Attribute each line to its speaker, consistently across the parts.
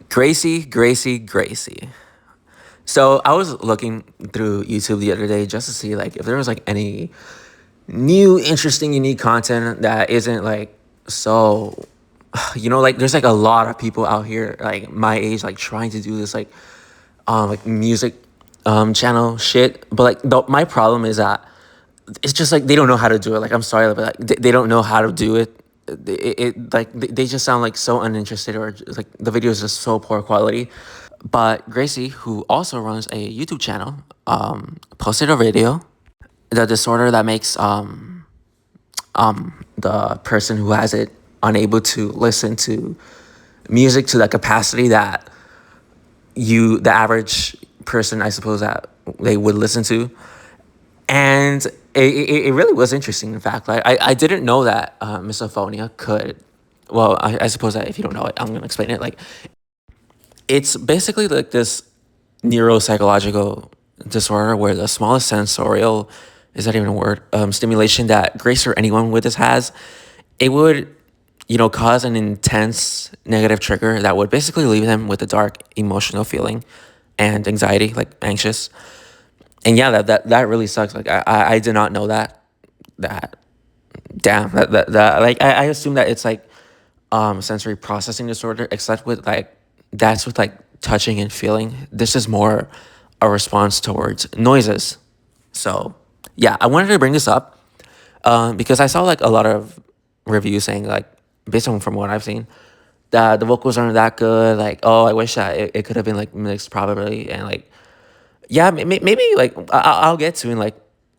Speaker 1: Gracie. So I was looking through YouTube the other day just to see like if there was like any new, interesting, unique content that isn't like so like there's like a lot of people out here like my age like trying to do this like music channel shit. But like my problem is that it's just like they don't know how to do it. Like I'm sorry, but like they don't know how to do it. Like they just sound like so uninterested or just, like the video is just so poor quality. But Gracie, who also runs a YouTube channel, posted a video. The disorder that makes the person who has it unable to listen to music to the capacity that the average person, I suppose, that they would listen to. And it really was interesting. In fact, like I didn't know that misophonia could. Well, I suppose that if you don't know it, I'm gonna explain it. Like it's basically like this neuropsychological disorder where the smallest sensorial, is that even a word, stimulation that Grace or anyone with this has, it would cause an intense negative trigger that would basically leave them with a dark emotional feeling and anxiety, like anxious. And yeah, that really sucks. Like I did not know that damn that like I assume that it's like sensory processing disorder, except with like that's with like touching and feeling. This is more a response towards noises. So yeah, I wanted to bring this up because I saw like a lot of reviews saying like based on from what I've seen that the vocals aren't that good. Like, oh, I wish that it could have been like mixed probably. And like yeah, maybe like I'll get to in like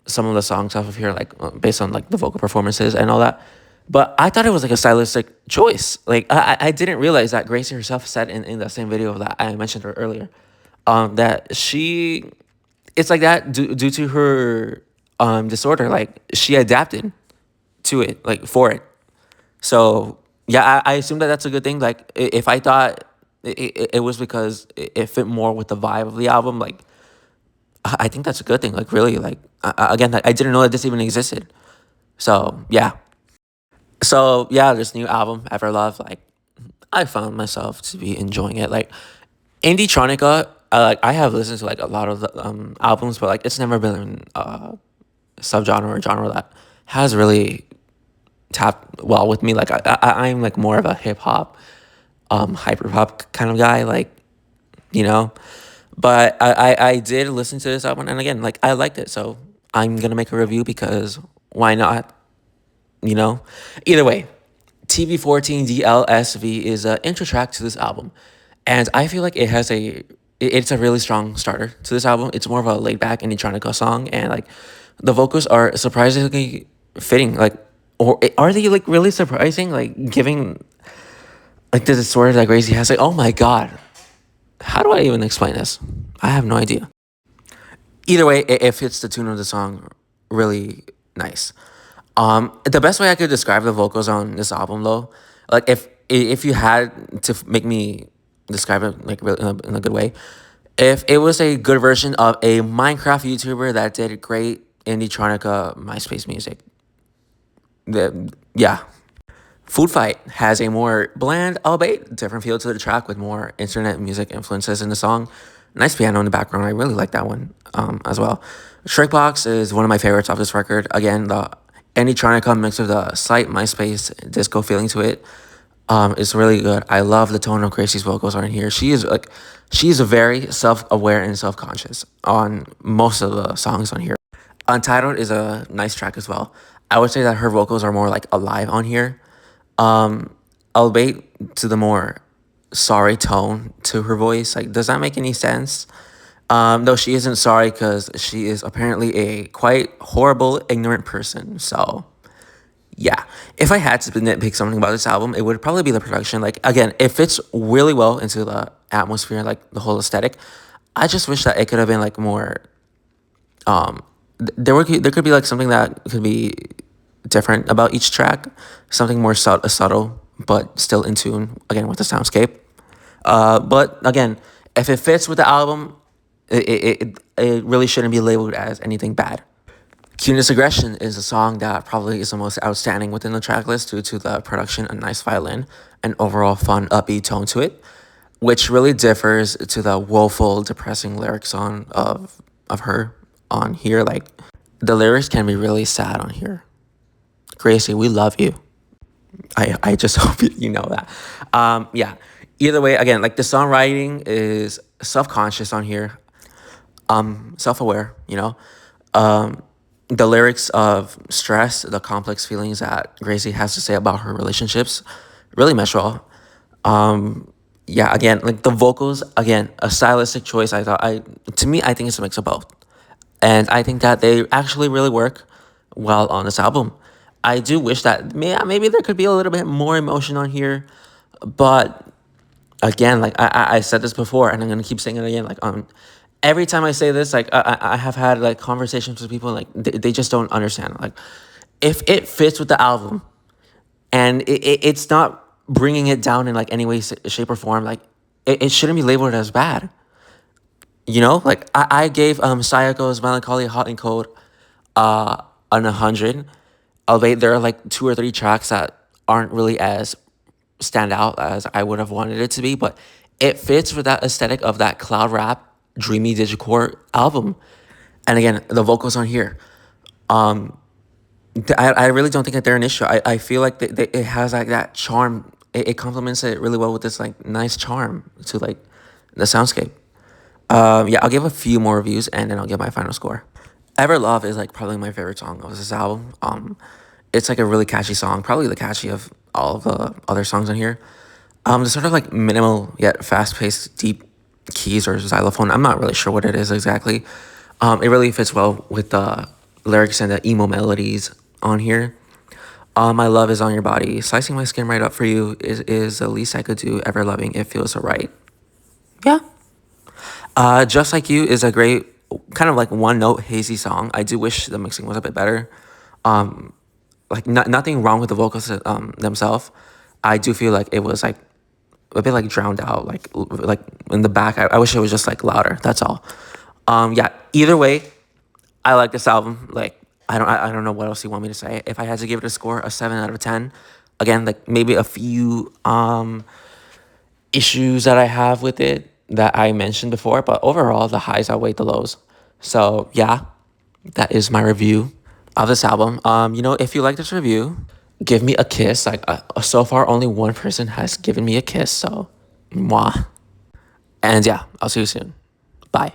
Speaker 1: some of the songs off of here, like based on like the vocal performances and all that. But I thought it was like a stylistic choice. Like I didn't realize that Gracie herself said in the same video that I mentioned her earlier, that it's like that due to her disorder. Like she adapted to it, like for it. So yeah, I assume that that's a good thing. Like if I thought it was because it fit more with the vibe of the album, like I think that's a good thing. Like really, like again, I didn't know that this even existed. So yeah. So yeah, this new album, Everlove, like I found myself to be enjoying it. Like indie tronica, I have listened to like a lot of the albums, but like it's never been subgenre or genre that has really tapped well with me. Like I'm like more of a hip hop, hyper pop kind of guy. Like you know, but I did listen to this album, and again, like I liked it, so I'm gonna make a review because why not? You know, either way, TV14 DLSV is an intro track to this album, and I feel like it's a really strong starter to this album. It's more of a laid back electronica song, and like the vocals are surprisingly fitting. Like, or are they like really surprising? Like giving like the disorder that Gracie has. Like, oh my god, how do I even explain this? I have no idea. Either way, it fits the tune of the song really nice. The best way I could describe the vocals on this album, though, like if you had to make me describe it like really in a good way, if it was a good version of a Minecraft YouTuber that did great indie tronica MySpace music, yeah. Food Fight has a more bland, albeit different feel to the track with more internet music influences in the song. Nice piano in the background. I really like that one as well. Shrinkbox is one of my favorites off this record. Again, the Anytronica mix with a slight MySpace disco feeling to it is really good. I love the tone of Gracie's vocals on here. She's very self-aware and self-conscious on most of the songs on here. Untitled is a nice track as well. I would say that her vocals are more like alive on here. Albeit to the more sorry tone to her voice. Like, does that make any sense? Though she isn't sorry because she is apparently a quite horrible, ignorant person. So, yeah. If I had to nitpick something about this album, it would probably be the production. Like, again, it fits really well into the atmosphere, like the whole aesthetic. I just wish that it could have been like more. There could be like something that could be different about each track, something more subtle, but still in tune again with the soundscape. But again, if it fits with the album, it really shouldn't be labeled as anything bad. Cuteness Aggression is a song that probably is the most outstanding within the track list due to the production, a nice violin, and overall fun, upbeat tone to it. which really differs to the woeful, depressing lyrics of her on here. Like the lyrics can be really sad on here. Gracie, we love you. I just hope you know that. Yeah. Either way, again, like the songwriting is self-conscious on here, self-aware, you know. The lyrics of stress, the complex feelings that Gracie has to say about her relationships, really mesh well. Yeah, again, like the vocals, again, a stylistic choice. To me, I think it's a mix of both. And I think that they actually really work well on this album. I do wish that maybe there could be a little bit more emotion on here, but again, like I said this before, and I'm gonna keep saying it again. Like every time I say this, like I have had like conversations with people, like they just don't understand. Like if it fits with the album, and it's not bringing it down in like any way, shape, or form, like it shouldn't be labeled as bad. You know, like I gave Sayako's Melancholy Hot and Cold an 100. Albeit there are like 2 or 3 tracks that aren't really as stand out as I would have wanted it to be, but it fits with that aesthetic of that cloud rap, dreamy digicore album. And again, the vocals on here. I really don't think that they're an issue. I feel like it has like that charm. It complements it really well with this like nice charm to like the soundscape. Yeah, I'll give a few more reviews and then I'll give my final score. Everlove is like probably my favorite song of this album. It's like a really catchy song, probably the catchy of all of the other songs on here. The sort of like minimal yet fast-paced deep keys or xylophone. I'm not really sure what it is exactly. It really fits well with the lyrics and the emo melodies on here. My love is on your body. Slicing my skin right up for you is the least I could do. Ever loving, it feels so right. Yeah. Just Like You is a great kind of like one note hazy song. I do wish the mixing was a bit better. Like nothing wrong with the vocals themselves. I do feel like it was like a bit like drowned out, like in the back. I wish it was just like louder. That's all. Yeah. Either way, I like this album. Like I don't know what else you want me to say. If I had to give it a score, a 7 out of 10. Again, like maybe a few issues that I have with it that I mentioned before, but overall the highs outweigh the lows. So yeah, that is my review of this album. You know, if you like this review, give me a kiss. Like so far, only one person has given me a kiss. So, mwah. And yeah, I'll see you soon. Bye.